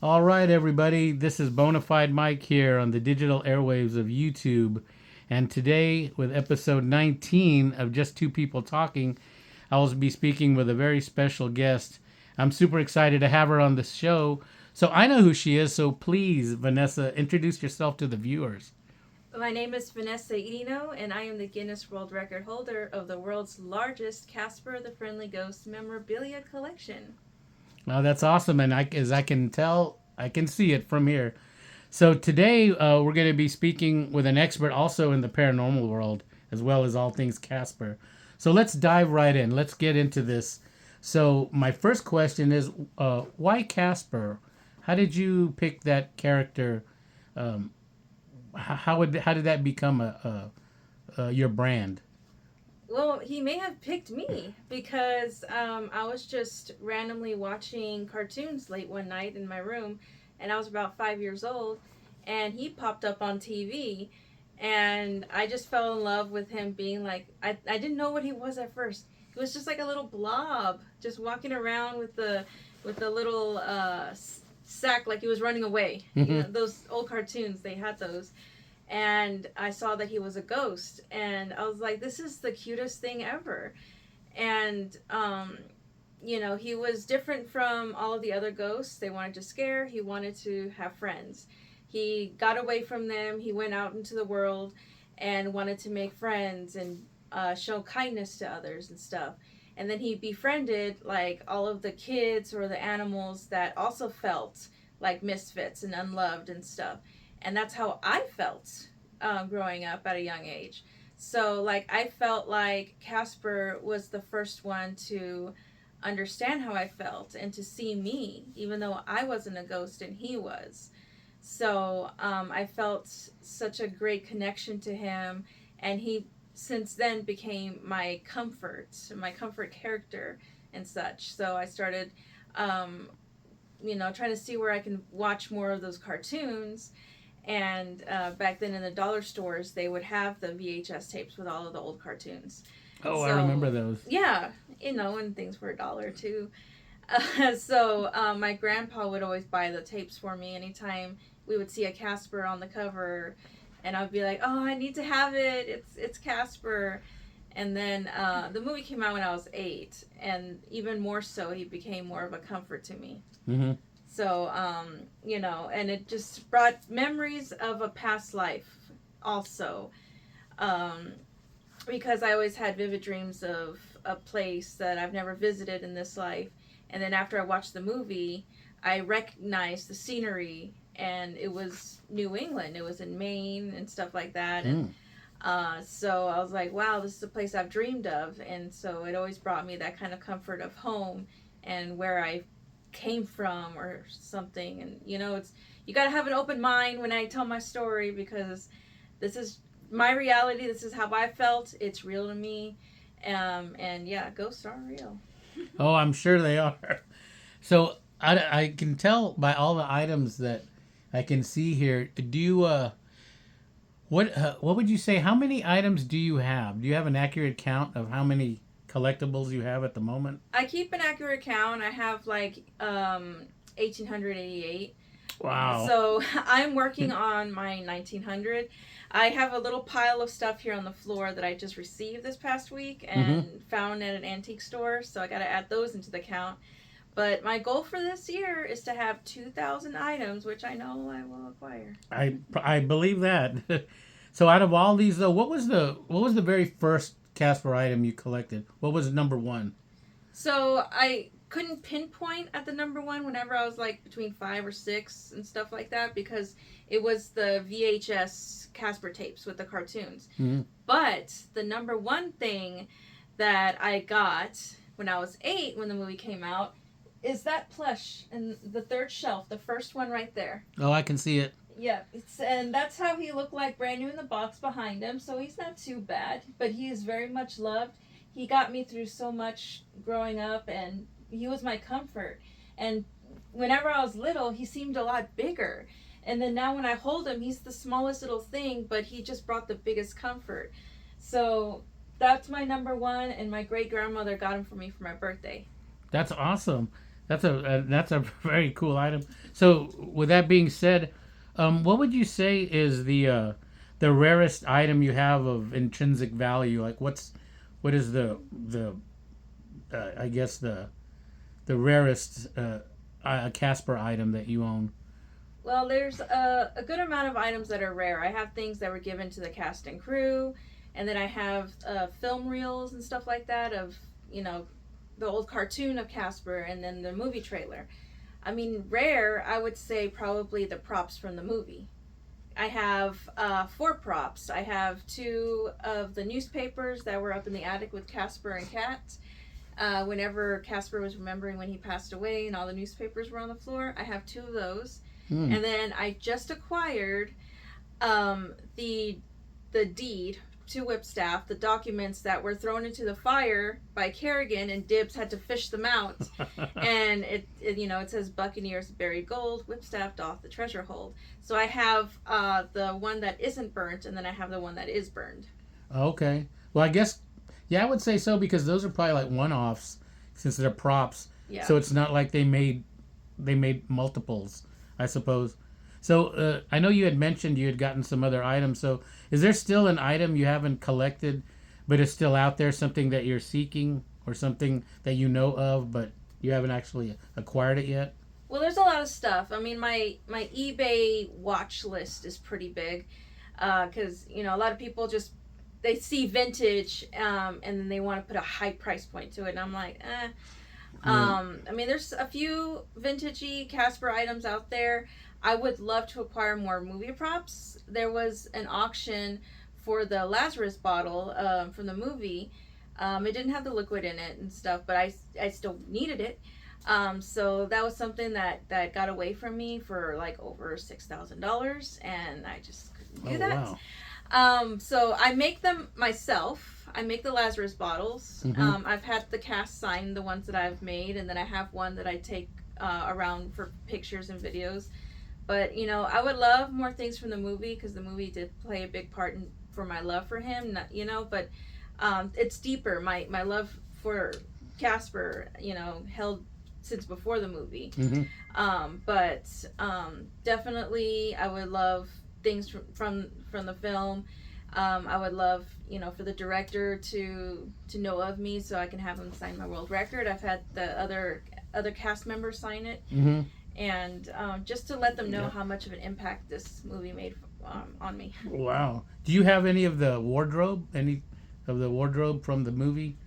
All right, everybody. This is Bonafide Mike here on the digital airwaves of YouTube. And today, with episode 19 of Just Two People Talking, I will be speaking with a very special guest. I'm super excited to have her on the show. So I know who she is. So please, Vanessa, introduce yourself to the viewers. My name is Vanessa Irino, and I am the Guinness World Record holder of the world's largest Casper the Friendly Ghost memorabilia collection. Now that's awesome. And as I can tell, I can see it from here. So today we're going to be speaking with an expert also in the paranormal world, as well as all things Casper. So let's dive right in. Let's get into this. So my first question is, why Casper? How did you pick that character? Um, how did that become your brand? Well, he may have picked me because I was just randomly watching cartoons late one night in my room, and I was about 5 years old, and he popped up on TV, and I just fell in love with him being like, I didn't know what he was at first. He was just like a little blob, just walking around with the little sack, like he was running away. You know, those old cartoons, they had those, and I saw that he was a ghost, and I was like, this is the cutest thing ever. And he was different from all of the other ghosts. They wanted to scare, he wanted to have friends. He got away from them, he went out into the world and wanted to make friends and show kindness to others and stuff. And then he befriended like all of the kids or the animals that also felt like misfits and unloved and stuff. And that's how I felt growing up at a young age. So like I felt like Casper was the first one to understand how I felt and to see me, even though I wasn't a ghost and he was. So I felt such a great connection to him, and he since then became my comfort character and such. So I started, trying to see where I can watch more of those cartoons. And back then in the dollar stores, they would have the VHS tapes with all of the old cartoons. Oh, I remember So, those. yeah, and things were a dollar too. My grandpa would always buy the tapes for me anytime we would see a Casper on the cover, and I'd be like, "Oh, I need to have it. It's Casper." And then the movie came out when I was 8, and even more so, he became more of a comfort to me. Mm-hmm. So, and it just brought memories of a past life also. Um, because I always had vivid dreams of a place that I've never visited in this life. And then after I watched the movie, I recognized the scenery, and it was New England. It was in Maine and stuff like that. And Mm. so I was like, wow, this is a place I've dreamed of. And so it always brought me that kind of comfort of home and where I came from or something. And, it's, you got to have an open mind when I tell my story, because this is my reality. This is how I felt. It's real to me. And yeah, ghosts are real. Oh, I'm sure they are. So I can tell by all the items that I can see here. Do you what would you say? How many items do you have? Do you have an accurate count of how many collectibles you have at the moment? I keep an accurate count. I have like 1888. Wow. So I'm working on my 1900. I have a little pile of stuff here on the floor that I just received this past week Mm-hmm. and found at an antique store. So I got to add those into the count. But my goal for this year is to have 2,000 items, which I know I will acquire. I believe that. So out of all these though, what was the very first Casper item you collected? What was number one? So I couldn't pinpoint at the number one whenever I was like between 5 or 6 and stuff like that, because it was the VHS Casper tapes with the cartoons. Mm-hmm. But the number one thing that I got when I was 8, when the movie came out, is that plush in the third shelf, the first one right there. Oh, I can see it. Yeah, and that's how he looked like brand new in the box behind him. So he's not too bad, but he is very much loved. He got me through so much growing up, and he was my comfort. And whenever I was little, he seemed a lot bigger. And then now when I hold him, he's the smallest little thing, but he just brought the biggest comfort. So that's my number one, and my great grandmother got him for me for my birthday. That's awesome. That's a very cool item. So with that being said, what would you say is the rarest item you have of intrinsic value? Like what is the I guess the rarest Casper item that you own? Well, there's a good amount of items that are rare. I have things that were given to the cast and crew, and then I have film reels and stuff like that of, you know, the old cartoon of Casper and then the movie trailer. I mean, rare, I would say probably the props from the movie. I have four props. I have two of the newspapers that were up in the attic with Casper and Kat. Whenever Casper was remembering when he passed away and all the newspapers were on the floor, I have two of those. Hmm. And then I just acquired the deed to Whipstaff, the documents that were thrown into the fire by Kerrigan, and Dibbs had to fish them out. And it says Buccaneers buried gold, Whipstaff doth the treasure hold. So I have the one that isn't burnt, and then I have the one that is burned. Okay. Well, I guess yeah, I would say so because those are probably like one-offs since they're props. Yeah. So it's not like they made multiples, I suppose. So I know you had mentioned you had gotten some other items. So is there still an item you haven't collected, but is still out there, something that you're seeking or something that you know of, but you haven't actually acquired it yet? Well, there's a lot of stuff. I mean, my eBay watch list is pretty big because a lot of people just they see vintage and then they want to put a high price point to it, and I'm like, eh. I mean, there's a few vintagey Casper items out there. I would love to acquire more movie props. There was an auction for the Lazarus bottle from the movie. It didn't have the liquid in it and stuff, but I still needed it. So that was something that got away from me for like over $6,000, and I just couldn't do that. Wow. So I make them myself. I make the Lazarus bottles. Mm-hmm. I've had the cast sign the ones that I've made, and then I have one that I take around for pictures and videos. But I would love more things from the movie because the movie did play a big part for my love for him. But it's deeper. My love for Casper, held since before the movie. Mm-hmm. But definitely, I would love things from the film. I would love, for the director to know of me so I can have him sign my world record. I've had the other cast members sign it, Mm-hmm. and just to let them know how much of an impact this movie made on me. Wow. Do you have any of the wardrobe? Any of the wardrobe from the movie?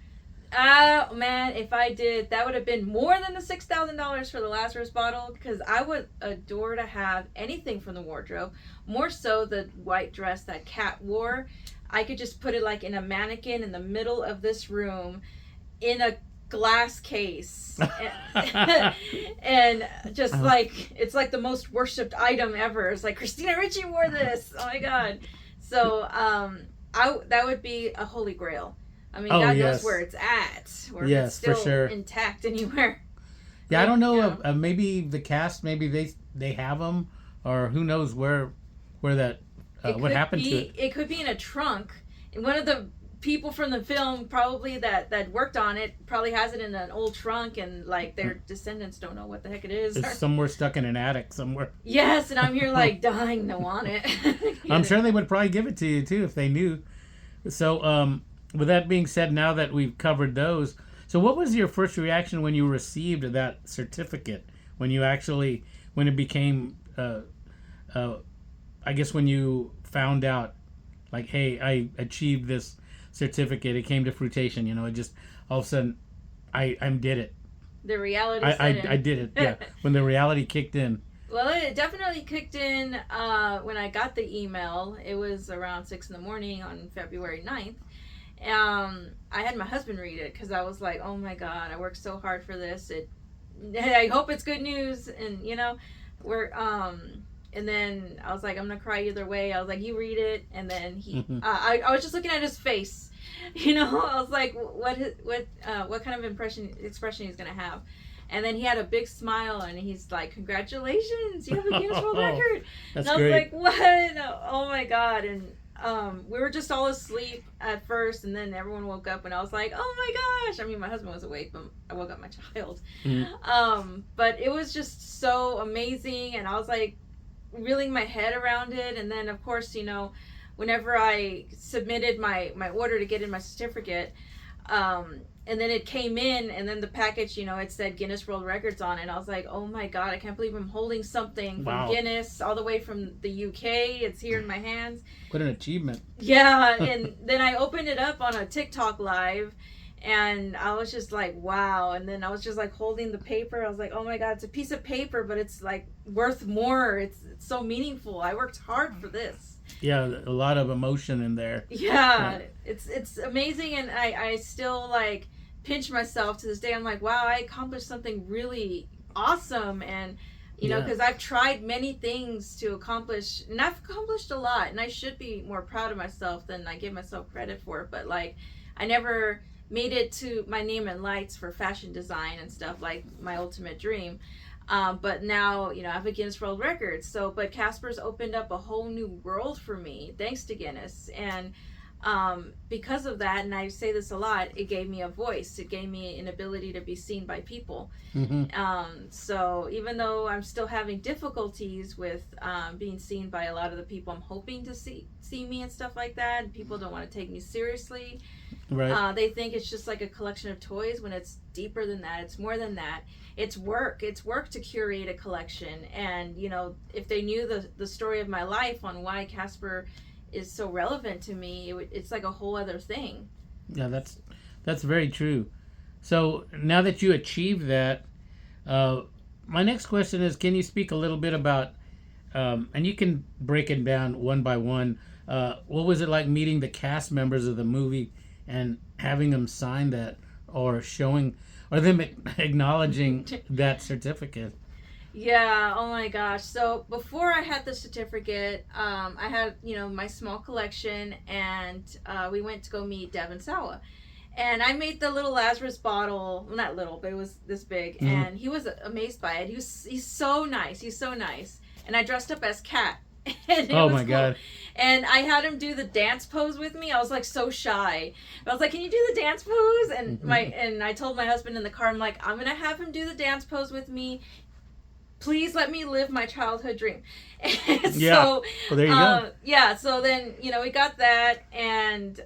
Man, if I did, that would have been more than the $6,000 for the Lazarus bottle, because I would adore to have anything from the wardrobe. More so the white dress that Kat wore. I could just put it like in a mannequin in the middle of this room in a glass case. And just like, it's like the most worshipped item ever. It's like, Christina Ricci wore this. Oh my God. So, that would be a holy grail. I mean, God knows where it's at. Where it's still for sure. intact anywhere. Yeah, I don't know. Maybe the cast, maybe they have them, or who knows where that what happened to it. It could be in a trunk. And one of the people from the film probably that worked on it probably has it in an old trunk, and like their descendants don't know what the heck it is. It's somewhere stuck in an attic somewhere. Yes, and I'm here like dying to want it. I'm sure they would probably give it to you too if they knew. So, with that being said, now that we've covered those, so what was your first reaction when you received that certificate? When it became, I guess when you found out, like, hey, I achieved this certificate, it came to fruition, it just, all of a sudden, I did it. The reality I did it, yeah. When the reality kicked in. Well, it definitely kicked in when I got the email. It was around 6 in the morning on February 9th. I had my husband read it because I was like, oh my God, I worked so hard for this. I hope it's good news. And, and then I was like, I'm going to cry either way. I was like, you read it. And then I was just looking at his face. I was like, what kind of expression he's going to have. And then he had a big smile, and he's like, congratulations, you have a Guinness World Record. That's and I was great. like, what? Oh my God. And we were just all asleep at first, and then everyone woke up, and I was like, oh my gosh. I mean, my husband was awake, but I woke up my child. Mm. But it was just so amazing, and I was like reeling my head around it. And then, of course, whenever I submitted my order to get in my certificate, and then it came in, and then the package, it said Guinness World Records on it. I was like, oh my God, I can't believe I'm holding something from Wow. Guinness all the way from the UK. It's here in my hands. What an achievement. Yeah, and then I opened it up on a TikTok live, and I was just like, wow. And then I was just like holding the paper. I was like, oh my God, it's a piece of paper, but it's like worth more. It's so meaningful. I worked hard for this. Yeah, a lot of emotion in there. Yeah, it's amazing, and I still like pinch myself to this day. I'm like, wow, I accomplished something really awesome. And because I've tried many things to accomplish, and I've accomplished a lot, and I should be more proud of myself than I give myself credit for. But like, I never made it to my name in lights for fashion design and stuff, like my ultimate dream. But now, I have a Guinness World Records. But Casper's opened up a whole new world for me, thanks to Guinness. And because of that, and I say this a lot, it gave me a voice. It gave me an ability to be seen by people. Mm-hmm. So even though I'm still having difficulties with being seen by a lot of the people I'm hoping to see me and stuff like that, and people don't want to take me seriously. Right. They think it's just like a collection of toys, when it's deeper than that. It's more than that. It's work. It's work to curate a collection. And if they knew the story of my life on why Casper is so relevant to me, it's like a whole other thing. Yeah, that's very true. So now that you achieved that, my next question is: can you speak a little bit about, and you can break it down one by one? What was it like meeting the cast members of the movie and having them sign that, or showing, or them acknowledging that certificate? Yeah, oh my gosh. So before I had the certificate, I had, my small collection, and we went to go meet Devin Sawa. And I made the little Lazarus bottle, well, not little, but it was this big, and he was amazed by it. He's so nice. He's so nice. And I dressed up as Cat. And it Oh was my cool. God. And I had him do the dance pose with me. I was like so shy. I was like, "Can you do the dance pose?" And I told my husband in the car, I'm like, "I'm gonna have him do the dance pose with me. Please let me live my childhood dream." And Yeah. So, Well, there you go. yeah. So then we got that, and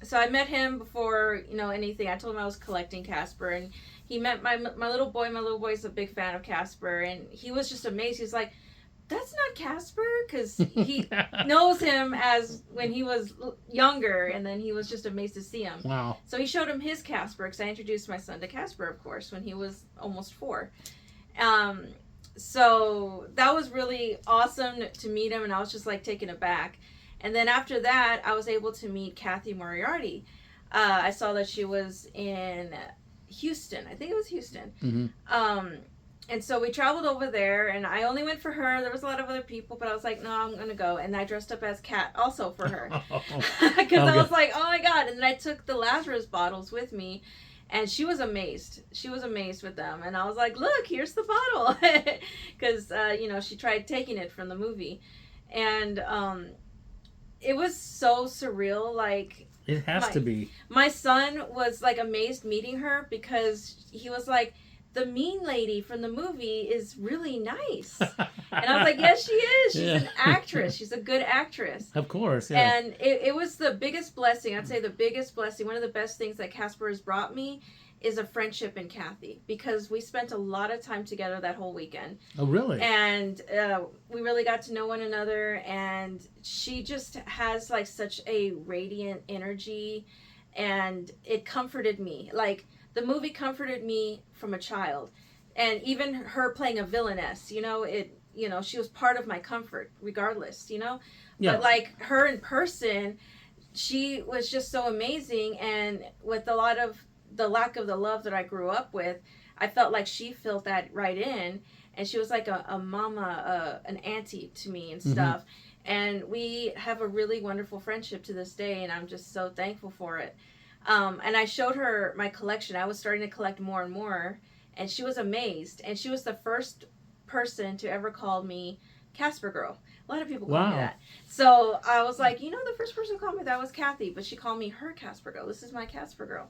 so I met him before anything. I told him I was collecting Casper, and he met my little boy. My little boy's a big fan of Casper, and he was just amazed. He's like, "That's not Casper," because he knows him as when he was younger, and then he was just amazed to see him. Wow. So he showed him his Casper, because I introduced my son to Casper, of course, when he was almost 4. So that was really awesome to meet him, and I was just like taken aback. And then after that, I was able to meet Kathy Moriarty. I saw that she was in Houston. I think it was Houston. Mm-hmm. And so we traveled over there, and I only went for her. There was a lot of other people, but I was like, no, I'm going to go. And I dressed up as Kat also for her. Because I was like, oh my God. And then I took the Lazarus bottles with me, and she was amazed. She was amazed with them. And I was like, look, here's the bottle. Because, she tried taking it from the movie. And it was so surreal. Like, it has to be. My son was like amazed meeting her, because he was like, the mean lady from the movie is really nice. And I was like, yes, she is. She's an actress. She's a good actress. Of course, yeah. And it was the biggest blessing. I'd say the biggest blessing. One of the best things that Casper has brought me is a friendship in Kathy, because we spent a lot of time together that whole weekend. Oh, really? And we really got to know one another, and she just has like such a radiant energy, and it comforted me. Like, the movie comforted me from a child, and even her playing a villainess, she was part of my comfort regardless, Yeah. But like, her in person, she was just so amazing, and with a lot of the lack of the love that I grew up with, I felt like she felt that right in, and she was like a mama, an auntie to me and stuff. Mm-hmm. And we have a really wonderful friendship to this day, and I'm just so thankful for it. And I showed her my collection. I was starting to collect more and more, and she was amazed. And she was the first person to ever call me Casper girl. A lot of people call me Wow. that. So I was like, the first person who called me that was Kathy, but she called me her Casper girl. This is my Casper girl.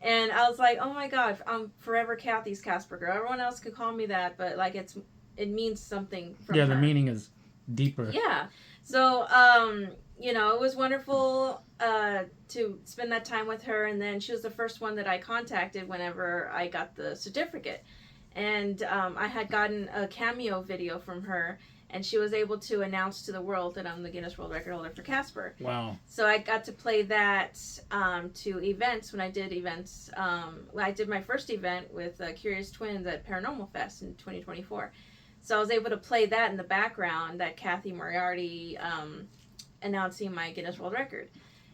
And I was like, oh my god, I'm forever Kathy's Casper girl. Everyone else could call me that, but like it means something from Yeah, the her. meaning is deeper. Yeah. So it was wonderful to spend that time with her, and then she was the first one that I contacted whenever I got the certificate. And I had gotten a cameo video from her, and she was able to announce to the world that I'm the Guinness World Record holder for Casper. Wow. So I got to play that to events when I did events. I did my first event with Curious Twins at Paranormal Fest in 2024. So I was able to play that in the background, that Kathy Moriarty announcing my Guinness World Record.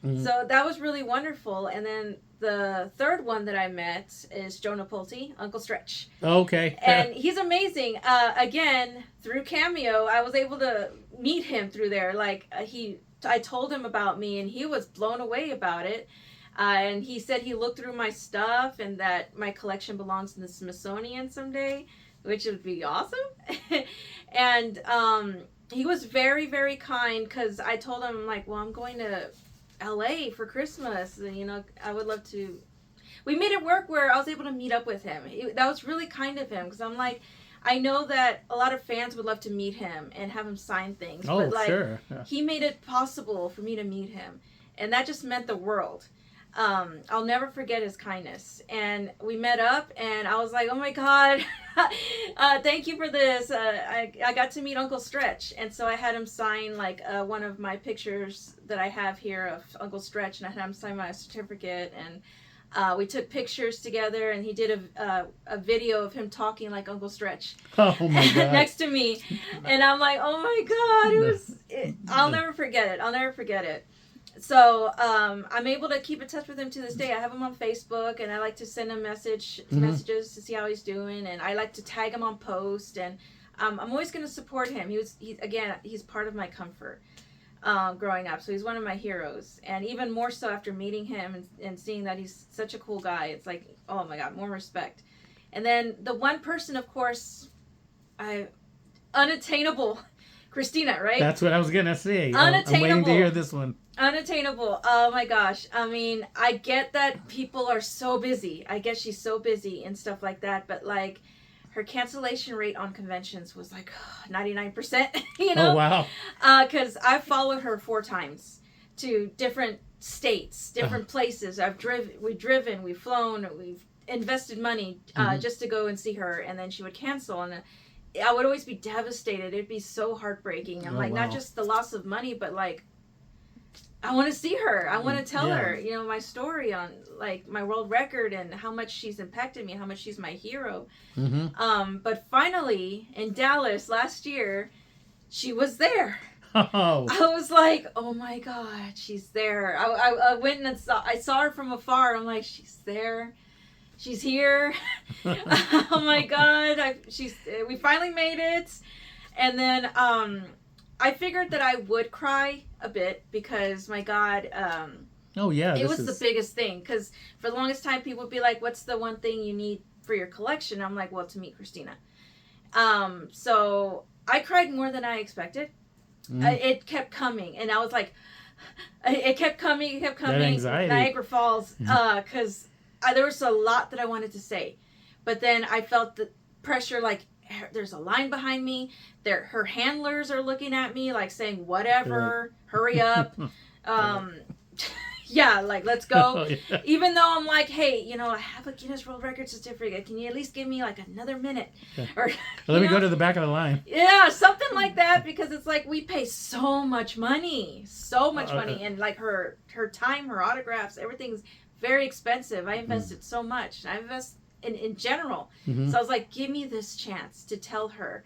Mm-hmm. So that was really wonderful. And then the third one that I met is Jonah Pulte, Uncle Stretch. Okay. And he's amazing. Again, through Cameo, I was able to meet him through there. Like I told him about me, and he was blown away about it. And he said he looked through my stuff and that my collection belongs in the Smithsonian someday, which would be awesome. And he was very, very kind, because I told him, like, well, I'm going to LA for Christmas, and I would love to. We made it work where I was able to meet up with him. That was really kind of him, because I'm like, I know that a lot of fans would love to meet him and have him sign things. Oh, but like, sure. Yeah. He made it possible for me to meet him, and that just meant the world. I'll never forget his kindness. And we met up, and I was like, oh my God, thank you for this. I got to meet Uncle Stretch. And so I had him sign like one of my pictures that I have here of Uncle Stretch, and I had him sign my certificate. And we took pictures together, and he did a video of him talking like Uncle Stretch. Oh my God. Next to me. And I'm like, oh my God, I'll never forget it. I'll never forget it. So I'm able to keep in touch with him to this day. I have him on Facebook, and I like to send him messages to see how he's doing, and I like to tag him on posts, and I'm always going to support him. He's part of my comfort growing up, so he's one of my heroes, and even more so after meeting him and seeing that he's such a cool guy. It's like, oh my God, more respect. And then the one person, of course, unattainable, Christina, right? That's what I was going to say. Unattainable. I'm waiting to hear this one. Unattainable. Oh my gosh. I mean, I get that people are so busy. I guess she's so busy and stuff like that. But like, her cancellation rate on conventions was like 99%. Oh wow. Because I followed her 4 times to different states, different places. We've driven, we've flown, we've invested money just to go and see her, and then she would cancel, and I would always be devastated. It'd be so heartbreaking. I'm like, wow. Not just the loss of money, but like, I want to see her. I want to tell her, my story on like my world record and how much she's impacted me, how much she's my hero. Mm-hmm. But finally in Dallas last year, she was there. Oh. I was like, oh my God, she's there. I went and I saw her from afar. I'm like, she's there. She's here. Oh my God. We finally made it. And then, I figured that I would cry a bit because, my God, it was the biggest thing. Because for the longest time, people would be like, what's the one thing you need for your collection? I'm like, well, to meet Christina. So I cried more than I expected. It kept coming. And I was like, it kept coming. That anxiety. Niagara Falls. Because there was a lot that I wanted to say. But then I felt the pressure, like, there's a line behind me. Her handlers are looking at me, like saying, "Whatever, hurry up." Yeah, like let's go. Oh, yeah. Even though I'm like, hey, I have a Guinness World Record certificate. Can you at least give me like another minute? Yeah. Or let me go to the back of the line. Yeah, something like that, because it's like we pay so much money, and like her time, her autographs, everything's very expensive. I invested so much. I invest in general. Mm-hmm. So I was like, give me this chance to tell her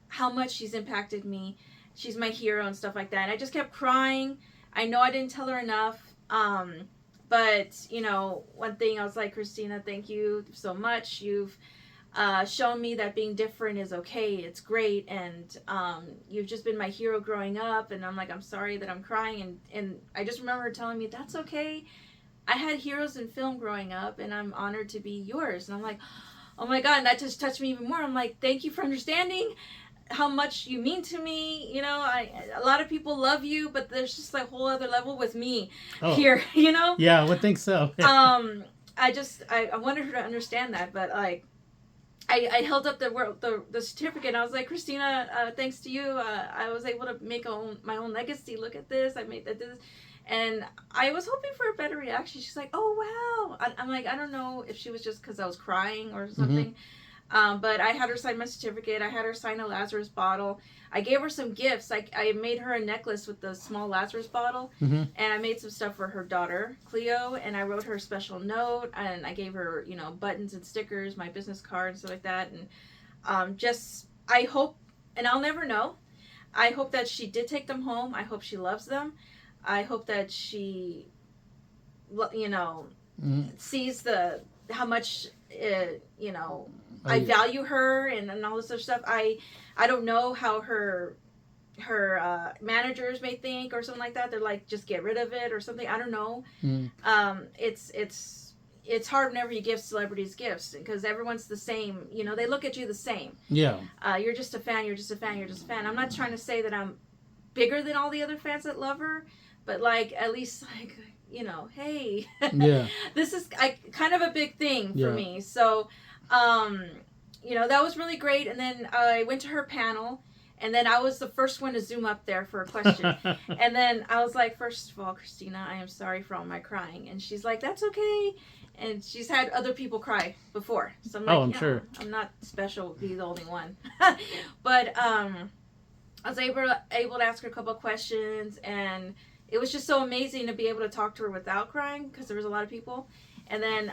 how much she's impacted me. She's my hero and stuff like that. And I just kept crying. I know I didn't tell her enough. But, one thing I was like, Christina, thank you so much. You've shown me that being different is okay. It's great. And you've just been my hero growing up. And I'm like, I'm sorry that I'm crying. And I just remember her telling me, that's okay. I had heroes in film growing up, and I'm honored to be yours. And I'm like, oh my God, and that just touched me even more. I'm like, thank you for understanding. how much you mean to me. You know, a lot of people love you, but there's just a whole other level with me Oh, here. You know, yeah, I would think so. I wanted her to understand that, but like I held up the certificate. And I was like, Christina, thanks to you, I was able to make my own legacy. Look at this. I made this. And I was hoping for a better reaction. She's like, oh, wow. I'm like, I don't know if she was just because I was crying or Hmm. something. But I had her sign my certificate. I had her sign a Lazarus bottle. I gave her some gifts. I made her a necklace with the small Lazarus bottle. Hmm. And I made some stuff for her daughter, Cleo. And I wrote her a special note. And I gave her, buttons and stickers, my business card, and stuff like that. And I hope, and I'll never know. I hope that she did take them home. I hope she loves them. I hope that she, Hmm. sees how much, you know, Oh, I yeah. value her and all this other stuff. I don't know how her managers may think or something like that. They're like, just get rid of it or something. I don't know. Hmm. It's hard whenever you give celebrities gifts because everyone's the same. They look at you the same. Yeah. You're just a fan. You're just a fan. You're just a fan. I'm not trying to say that I'm bigger than all the other fans that love her, but like at least like hey, Yeah. this is kind of a big thing for Yeah. me. So, um, that was really great. And then I went to her panel, and then I was the first one to zoom up there for a question. And then I was like, first of all, Christina, I am sorry for all my crying. And she's like, that's okay. And she's had other people cry before, so I'm like, Oh, I'm sure. I'm not special to be the only one. But I was able to ask her a couple of questions, and it was just so amazing to be able to talk to her without crying because there was a lot of people. And then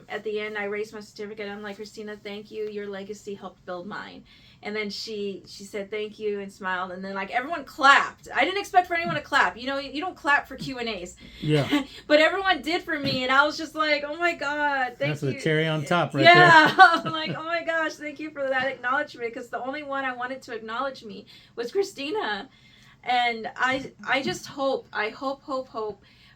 at the end, I raised my certificate. I'm like, Christina, thank you. Your legacy helped build mine. And then she said thank you and smiled. And then like everyone clapped. I didn't expect for anyone to clap. You don't clap for Q&As. Yeah. But everyone did for me, and I was just like, oh my god, thank That's you. the cherry on top right Yeah, I'm like, oh my gosh, thank you for that acknowledgement, because the only one I wanted to acknowledge me was Christina. And I just I hope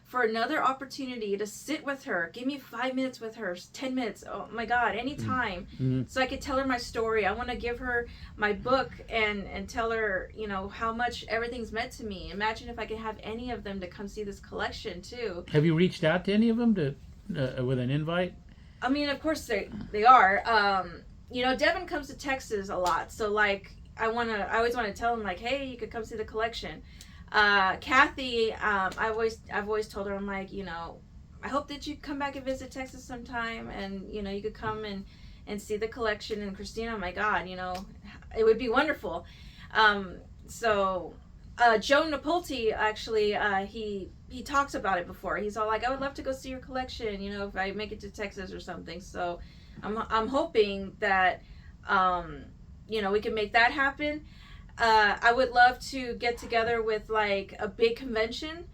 for another opportunity to sit with her. Give me 5 minutes with her, 10 minutes, oh my god, anytime. there. So I could tell her my story. I want to give her my book and tell her, how much everything's meant to me. Imagine if I could have any of them to come see this collection too. Have you reached out to any of them to with an invite? I mean, of course they are. Devin comes to Texas a lot, so like I always want to tell him like, hey, you could come see the collection. Kathy, I've always told her, I'm like, I hope that you come back and visit Texas sometime, and you could come and see the collection. And Christina, oh my God, it would be wonderful. So Joe Napolti actually, he talks about it before. He's all like, I would love to go see your collection, if I make it to Texas or something. So I'm hoping that we can make that happen. I would love to get together with like a big convention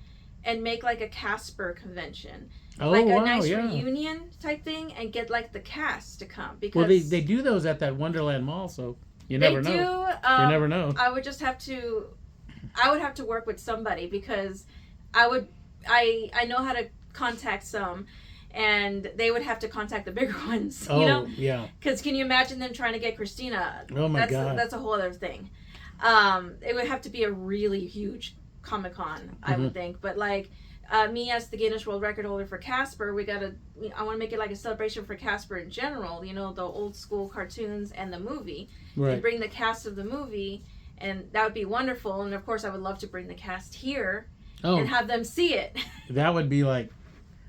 and make like a Casper convention, Oh, like a wow, nice yeah. reunion type thing, and get like the cast to come, because Well, they do those at that Wonderland Mall, so you they never do. know. You never know. I would have to work with somebody, because I know how to contact some, and they would have to contact the bigger ones. Oh, yeah. Because can you imagine them trying to get Christina? Oh my God. That's a whole other thing. It would have to be a really huge Comic-Con, I would think. But like me as the Guinness World Record holder for Casper, I want to make it like a celebration for Casper in general. The old school cartoons and the movie, Right. and bring the cast of the movie, and that would be wonderful. And of course, I would love to bring the cast here Oh, and have them see it. that would be like,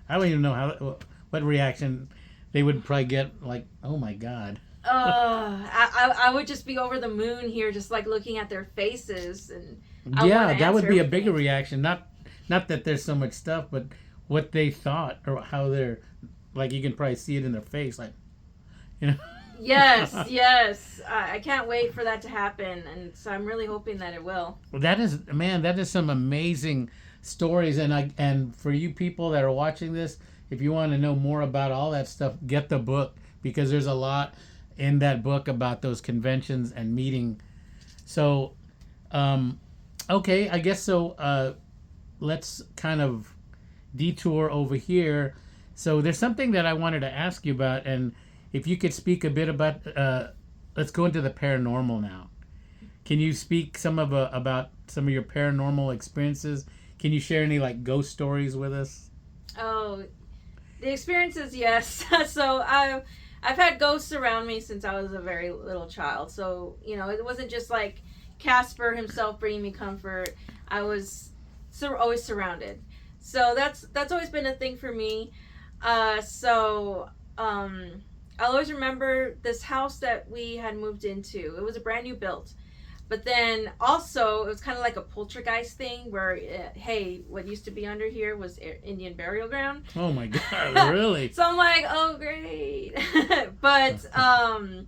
I don't even know what reaction they would probably get. Like, oh my God. I would just be over the moon here, just like looking at their faces, and I Yeah, wanna that would answer be a everything. bigger reaction. Not that there's so much stuff, but what they thought or how they're like. You can probably see it in their face, like, you know. Yes. I can't wait for that to happen, and so I'm really hoping that it will. Well, that is some amazing stories, and for you people that are watching this, if you want to know more about all that stuff, get the book, because there's a lot in that book about those conventions and meeting. So, okay, I guess so. Let's kind of detour over here. So there's something that I wanted to ask you about, and if you could speak a bit about. Let's go into the paranormal now. Can you speak about some of your paranormal experiences? Can you share any like ghost stories with us? Oh, the experiences, yes. So I've had ghosts around me since I was a very little child. So it wasn't just like Casper himself bringing me comfort. I was always surrounded. So that's always been a thing for me. So I'll always remember this house that we had moved into. It was a brand new build. But then also, it was kind of like a poltergeist thing where, hey, what used to be under here was Indian burial ground. Oh my God, really? So I'm like, oh, great. But, and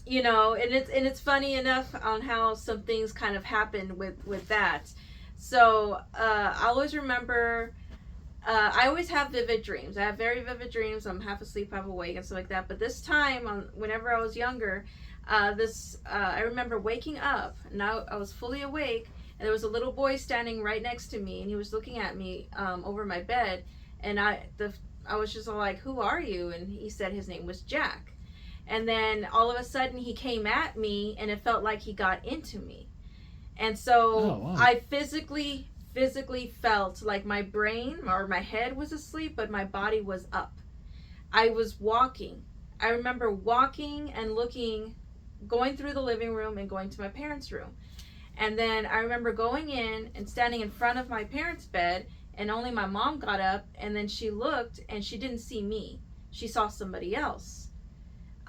it's funny enough on how some things kind of happened with that. So I always remember. I always have vivid dreams. I have very vivid dreams. I'm half asleep, half awake, and stuff like that. But this time, whenever I was younger, I remember waking up. Now I was fully awake, and there was a little boy standing right next to me, and he was looking at me over my bed, and I was just all like, "Who are you?" And he said his name was Jack. And then all of a sudden, he came at me, and it felt like he got into me. And so Oh, wow. I physically felt like my brain or my head was asleep, but my body was up. I was walking. I remember walking and looking, going through the living room and going to my parents' room. And then I remember going in and standing in front of my parents' bed, and only my mom got up, and then she looked and she didn't see me. She saw somebody else.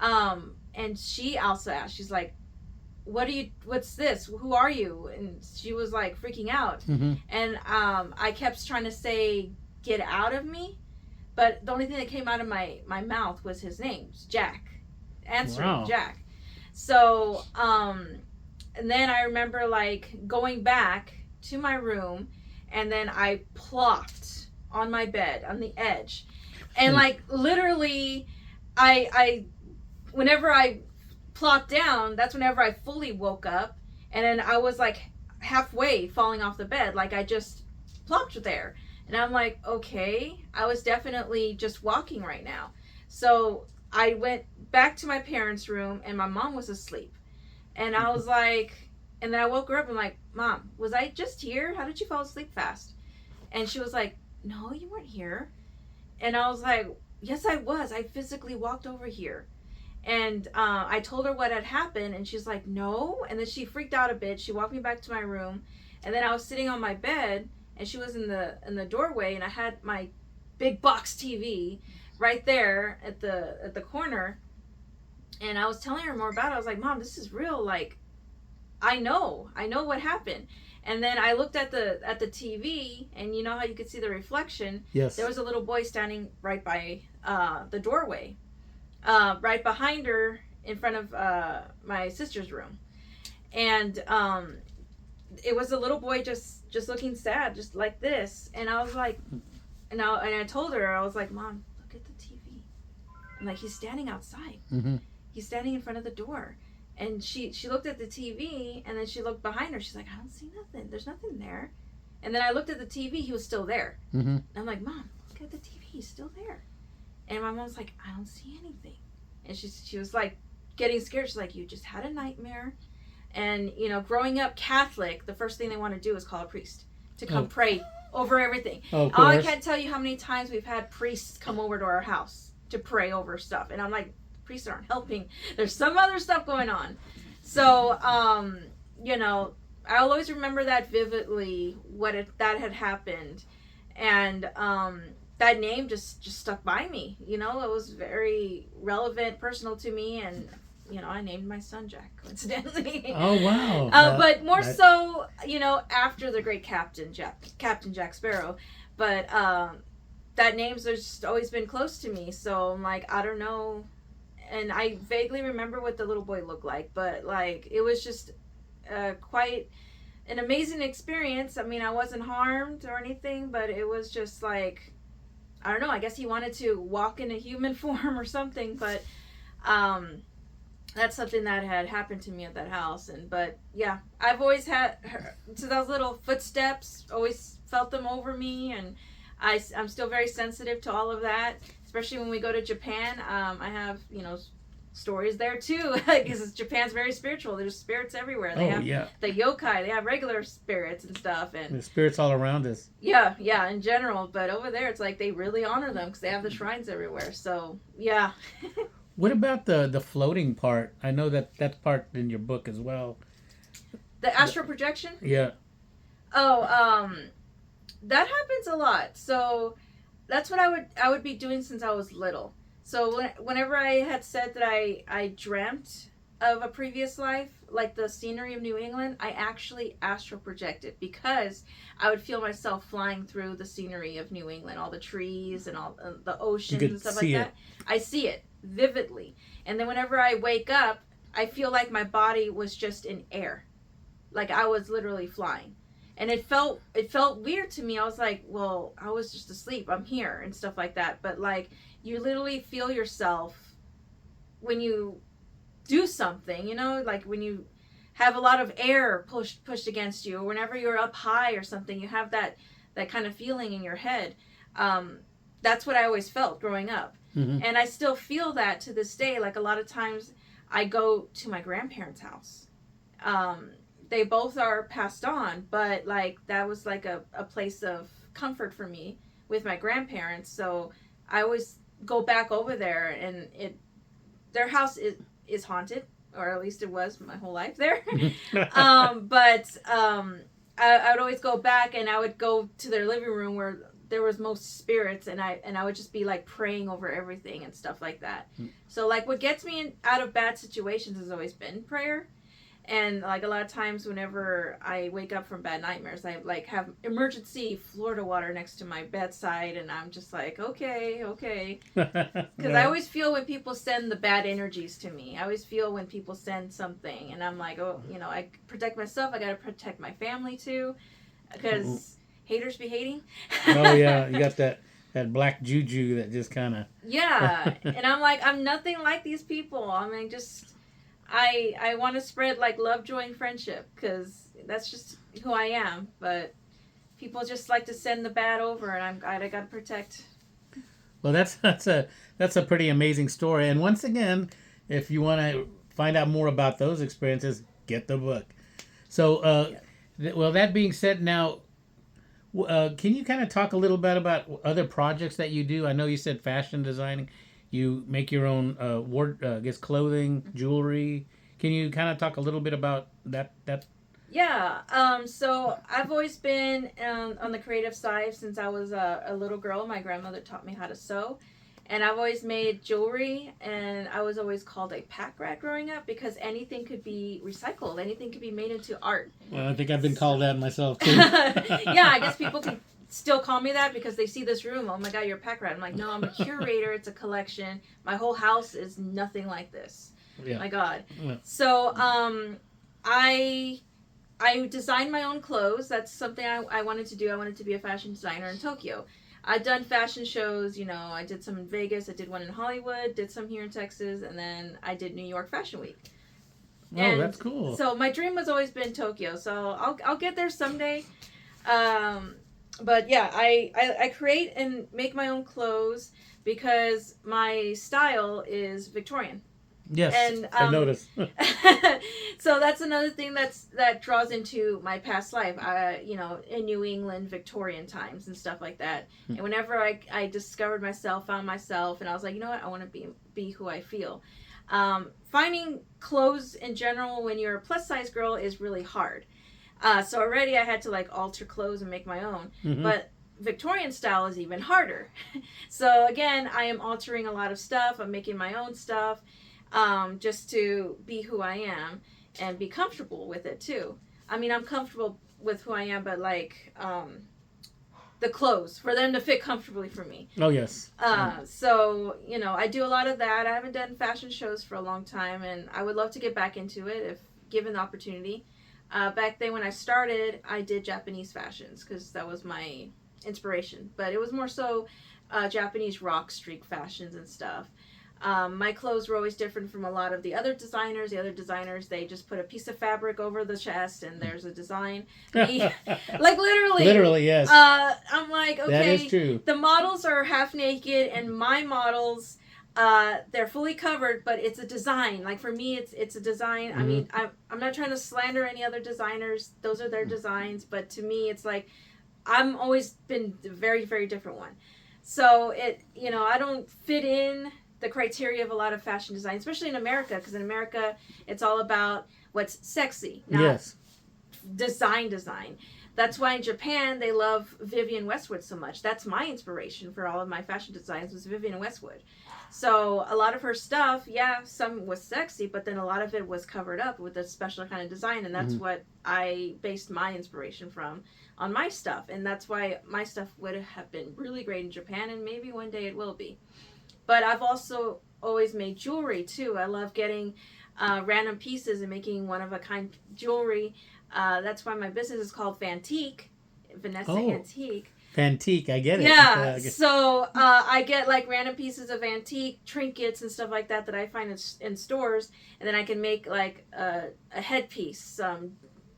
And she also asked, she's like, what's this? Who are you? And she was like freaking out. Mm-hmm. And I kept trying to say, get out of me. But the only thing that came out of my mouth was his name, Jack. Answering, Wow. Jack. So, and then I remember like going back to my room, and then I plopped on my bed on the edge. And like literally, whenever I plopped down, that's whenever I fully woke up, and then I was like halfway falling off the bed, like I just plopped there. And I'm like, okay, I was definitely just walking right now. So I went back to my parents' room, and my mom was asleep. And I was like, and then I woke her up and I'm like, Mom, was I just here? How did you fall asleep fast? And she was like, no, you weren't here. And I was like, yes, I was. I physically walked over here. And I told her what had happened, and she's like, no. And then she freaked out a bit. She walked me back to my room, and then I was sitting on my bed, and she was in the doorway, and I had my big box TV right there at the corner, and I was telling her more about it. I was like, Mom, this is real. Like, I know what happened. And then I looked at the TV, and you know how you could see the reflection. Yes. There was a little boy standing right by the doorway. Right behind her in front of my sister's room. And it was a little boy just looking sad, just like this. And I was like, and I told her, I was like, Mom, look at the TV. I'm like, he's standing outside. Mm-hmm. He's standing in front of the door. And she looked at the TV, and then she looked behind her. She's like, I don't see nothing. There's nothing there. And then I looked at the TV. He was still there. Mm-hmm. And I'm like, Mom, look at the TV. He's still there. And my mom's like, I don't see anything. And she was like getting scared. She's like, you just had a nightmare. And, growing up Catholic, the first thing they want to do is call a priest to come pray over everything. Oh, I can't tell you how many times we've had priests come over to our house to pray over stuff. And I'm like, priests aren't helping. There's some other stuff going on. So, I'll always remember that vividly, that had happened. And, that name just stuck by me. It was very relevant, personal to me, and I named my son Jack, coincidentally. Oh, wow. But more so, after the great Captain Jack Sparrow. But that name's just always been close to me. So I'm like, I don't know, and I vaguely remember what the little boy looked like, but like it was just quite an amazing experience. I mean, I wasn't harmed or anything, but it was just like, I don't know, I guess he wanted to walk in a human form or something, but that's something that had happened to me at that house. But yeah, I've always had those little footsteps, always felt them over me, and I'm still very sensitive to all of that, especially when we go to Japan. I have, stories there too, because Japan's very spiritual. There's spirits everywhere. They Oh have yeah, the yokai, they have regular spirits and stuff, and the spirits all around us. yeah, in general. But over there, it's like they really honor them because they have the shrines everywhere. So yeah. What about the floating part? I know that that's part in your book as well. The astral projection. Yeah. Oh, that happens a lot. So that's what I would be doing since I was little. So whenever I had said that I dreamt of a previous life, like the scenery of New England, I actually astral projected because I would feel myself flying through the scenery of New England, all the trees and all the oceans and stuff like that. I see it vividly. And then whenever I wake up, I feel like my body was just in air. Like I was literally flying. And it felt weird to me. I was like, well, I was just asleep. I'm here and stuff like that. But like you literally feel yourself when you do something, like when you have a lot of air pushed against you, or whenever you're up high or something, you have that kind of feeling in your head. That's what I always felt growing up. Mm-hmm. And I still feel that to this day. Like a lot of times I go to my grandparents' house. They both are passed on, but like that was like a place of comfort for me with my grandparents. So I always go back over there, and their house is haunted, or at least it was my whole life there. I would always go back, and I would go to their living room where there was most spirits, and I would just be like praying over everything and stuff like that. So like what gets me out of bad situations has always been prayer. And like a lot of times whenever I wake up from bad nightmares, I like have emergency Florida water next to my bedside, and I'm just like, okay. Because I always feel when people send the bad energies to me. I always feel when people send something, and I'm like, oh, I protect myself. I got to protect my family too, because haters be hating. Oh yeah, you got that black juju that just kind of. Yeah, and I'm like, I'm nothing like these people. I mean, just. I want to spread like love, joy, and friendship because that's just who I am. But people just like to send the bad over, and I got to protect. Well, that's a pretty amazing story. And once again, if you want to find out more about those experiences, get the book. So, well, that being said, now, can you kind of talk a little bit about other projects that you do? I know you said fashion designing. You make your own clothing, jewelry. Can you kind of talk a little bit about that? Yeah. So I've always been on the creative side since I was a little girl. My grandmother taught me how to sew. And I've always made jewelry, and I was always called a pack rat growing up because anything could be recycled. Anything could be made into art. Well, I think I've been called that myself, too. Yeah, I guess people can still call me that because they see this room. Oh my God, you're a pack rat. I'm like, no, I'm a curator. It's a collection. My whole house is nothing like this. Yeah. My God. Yeah. So I designed my own clothes. That's something I wanted to do. I wanted to be a fashion designer in Tokyo. I've done fashion shows, I did some in Vegas, I did one in Hollywood, did some here in Texas, and then I did New York Fashion Week. Oh, that's cool. So my dream has always been Tokyo, so I'll get there someday. But yeah, I create and make my own clothes because my style is Victorian. Yes, and, I noticed. So that's another thing that draws into my past life, in New England, Victorian times and stuff like that. And whenever I discovered myself, found myself, and I was like, you know what, I want to be who I feel. Finding clothes in general when you're a plus size girl is really hard. So already I had to like alter clothes and make my own. Mm-hmm. But Victorian style is even harder. So again, I am altering a lot of stuff. I'm making my own stuff. Just to be who I am and be comfortable with it too. I mean, I'm comfortable with who I am, but like the clothes for them to fit comfortably for me. Oh yes. So I do a lot of that. I haven't done fashion shows for a long time, and I would love to get back into it if given the opportunity. Back then when I started, I did Japanese fashions because that was my inspiration, but it was more so Japanese rock street fashions and stuff. My clothes were always different from a lot of the other designers. The other designers, they just put a piece of fabric over the chest and there's a design. Like literally. Literally, yes. I'm like, okay. That is true. The models are half naked, and my models, They're fully covered, but it's a design. Like for me, it's a design. I Mm-hmm. mean, I'm not trying to slander any other designers. Those are their designs, but to me, it's like I'm always been a very very different one. So I don't fit in the criteria of a lot of fashion design, especially in America, because in America, it's all about what's sexy, not Yes. design. That's why in Japan they love Vivienne Westwood so much. That's my inspiration for all of my fashion designs was Vivienne Westwood. So a lot of her stuff, yeah, some was sexy, but then a lot of it was covered up with a special kind of design, and that's Mm-hmm. what I based my inspiration from on my stuff, and that's why my stuff would have been really great in Japan, and maybe one day it will be. But I've also always made jewelry too. I love getting random pieces and making one of a kind jewelry. That's why my business is called Fantique, Vanessa Oh, Antique. antique. I get it. Yeah, so I get like random pieces of antique trinkets and stuff like that that I find in stores, and then I can make like a headpiece, some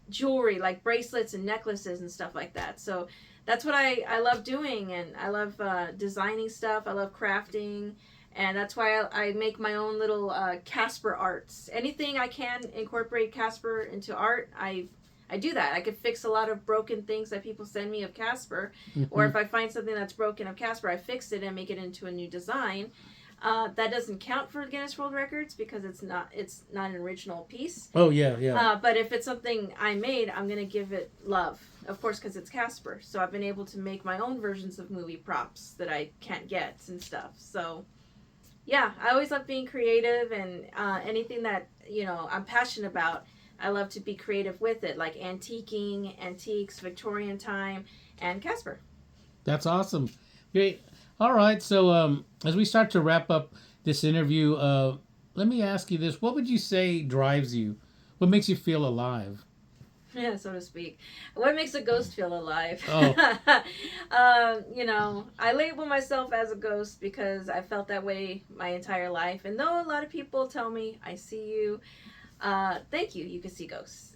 jewelry like bracelets and necklaces and stuff like that. So that's what I love doing, and I love designing stuff. I love crafting, and that's why I make my own little Casper arts. Anything I can incorporate Casper into art, I do that. I could fix a lot of broken things that people send me of Casper, or Mm-hmm. if I find something that's broken of Casper, I fix it and make it into a new design. That doesn't count for Guinness World Records because it's not an original piece. Oh yeah, yeah. But if it's something I made, I'm gonna give it love, of course, because it's Casper. So I've been able to make my own versions of movie props that I can't get and stuff. So yeah, I always love being creative, and anything that I'm passionate about. I love to be creative with it, like antiquing, antiques, Victorian time, and Casper. That's awesome. Great. All right. So as we start to wrap up this interview, let me ask you this: what would you say drives you? What makes you feel alive? Yeah, so to speak. What makes a ghost feel alive? Oh. I label myself as a ghost because I felt that way my entire life. And though a lot of people tell me, I see you, thank you, you can see ghosts.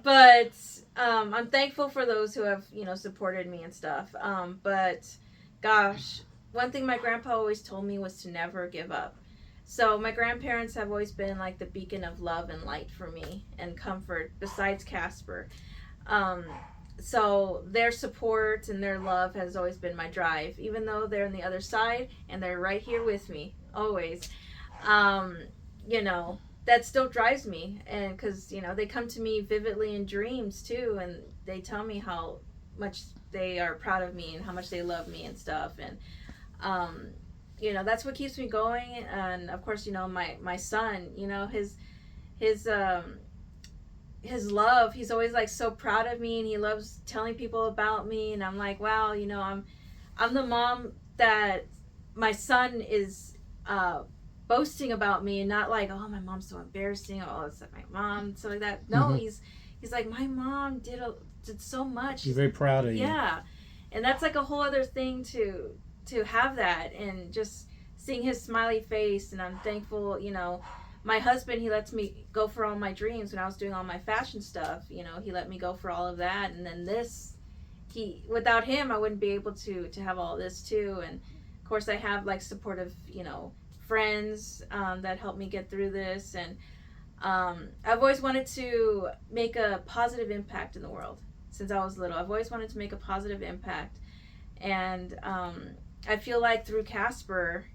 But I'm thankful for those who have, supported me and stuff. But gosh, one thing my grandpa always told me was to never give up. So my grandparents have always been like the beacon of love and light for me and comfort besides Casper. Um, so their support and their love has always been my drive, even though they're on the other side and they're right here with me always. Um, that still drives me, and because they come to me vividly in dreams too, and they tell me how much they are proud of me and how much they love me and stuff, and um, that's what keeps me going. And of course, my son, his his love, he's always like so proud of me, and he loves telling people about me, and I'm like, wow, I'm the mom that my son is boasting about me, and not like, oh, my mom's so embarrassing, oh, it's like my mom, so like that. No, Mm-hmm. he's like, my mom did so much. He's very proud of you. Yeah, and that's like a whole other thing to have that, and just seeing his smiley face, and I'm thankful. My husband, he lets me go for all my dreams when I was doing all my fashion stuff. He let me go for all of that, and then this, he without him, I wouldn't be able to have all this too. And of course, I have like supportive, friends that help me get through this, and I've always wanted to make a positive impact in the world since I was little. I've always wanted to make a positive impact, and I feel like through Casper,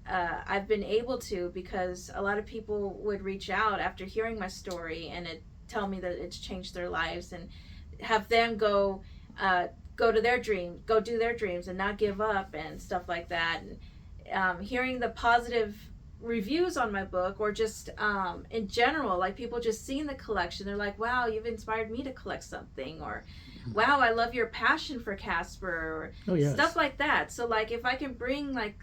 I've been able to, because a lot of people would reach out after hearing my story and tell me that it's changed their lives, and have them go to their dream, go do their dreams, and not give up and stuff like that. And hearing the positive reviews on my book, or just in general, like people just seeing the collection, they're like, wow, you've inspired me to collect something, or wow, I love your passion for Casper, or Oh yes. stuff like that. So like if I can bring like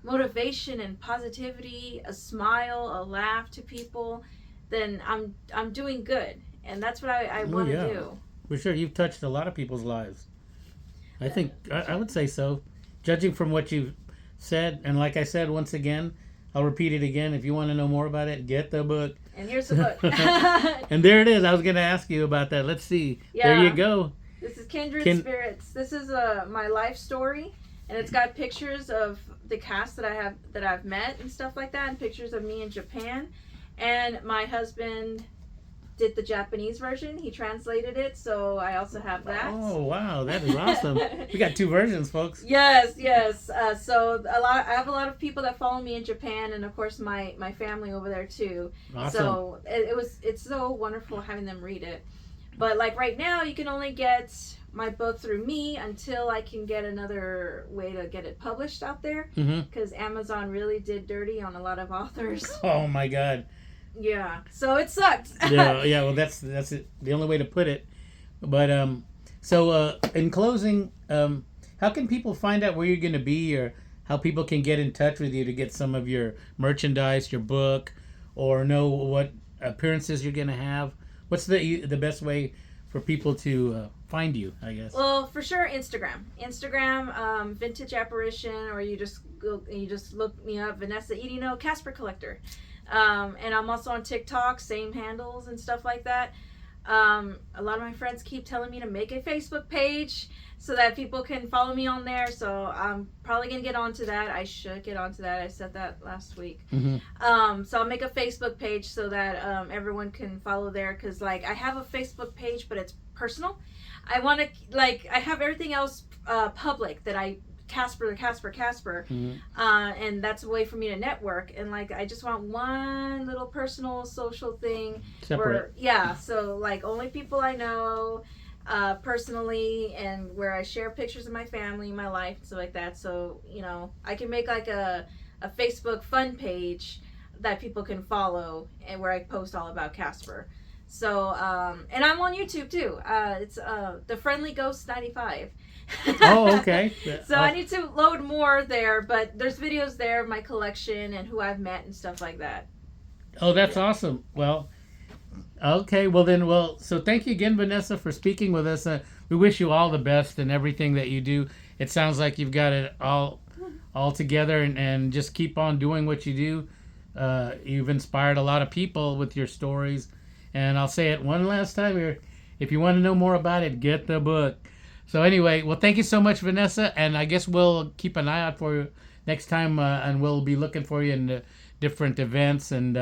motivation and positivity, a smile, a laugh to people, then I'm doing good, and that's what I Oh want to yeah. do. For sure, you've touched a lot of people's lives. I think I would say so, judging from what you've said. And like I said, once again, I'll repeat it again. If you want to know more about it, get the book. And here's the book. And there it is. I was going to ask you about that. Let's see. Yeah. There you go. This is Kindred Kin- Spirits. This is my life story. and it's got pictures of the cast that I've met and stuff like that, and pictures of me in Japan. And my husband did the Japanese version. He translated it, so I also have that. Oh wow, that is awesome. We got two versions, folks. Yes, yes. So I have a lot of people that follow me in Japan, and of course my family over there too. Awesome. So it's so wonderful having them read it. But like right now, you can only get my book through me until I can get another way to get it published out there. Because Amazon really did dirty on a lot of authors. Oh my God. Yeah, so it sucked. Yeah. Well, that's it, the only way to put it. But so in closing, how can people find out where you're going to be, or how people can get in touch with you to get some of your merchandise, your book, or know what appearances you're going to have? What's the best way for people to find you, I guess? Well, for sure, Instagram, Vintage Apparition, or you just look me up, Vanessa Edino, Casper Collector. And I'm also on TikTok, same handles and stuff like that. A lot of my friends keep telling me to make a Facebook page so that people can follow me on there. So I'm probably going to get onto that. I should get onto that. I said that last week. So I'll make a Facebook page so that everyone can follow there. Because, like, I have a Facebook page, but it's personal. I want to, like, I have everything else public that I Casper, and that's a way for me to network. And like, I just want one little personal social thing Separate. So like only people I know personally, and where I share pictures of my family, my life, and stuff like that. So I can make like a Facebook fun page that people can follow, and where I post all about Casper. So and I'm on YouTube too. It's the Friendly Ghost 95. Oh, okay. So I need to load more there, but there's videos there of my collection and who I've met and stuff like that. Oh, that's awesome. Well, okay. So thank you again, Vanessa, for speaking with us. We wish you all the best in everything that you do. It sounds like you've got it all together, and just keep on doing what you do. You've inspired a lot of people with your stories. And I'll say it one last time here. If you want to know more about it, get the book. So anyway, well, thank you so much, Vanessa. And I guess we'll keep an eye out for you next time. And we'll be looking for you in different events. And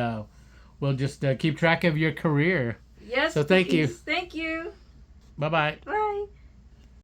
we'll just keep track of your career. Yes. So thank you. Thank you. Bye-bye. Bye.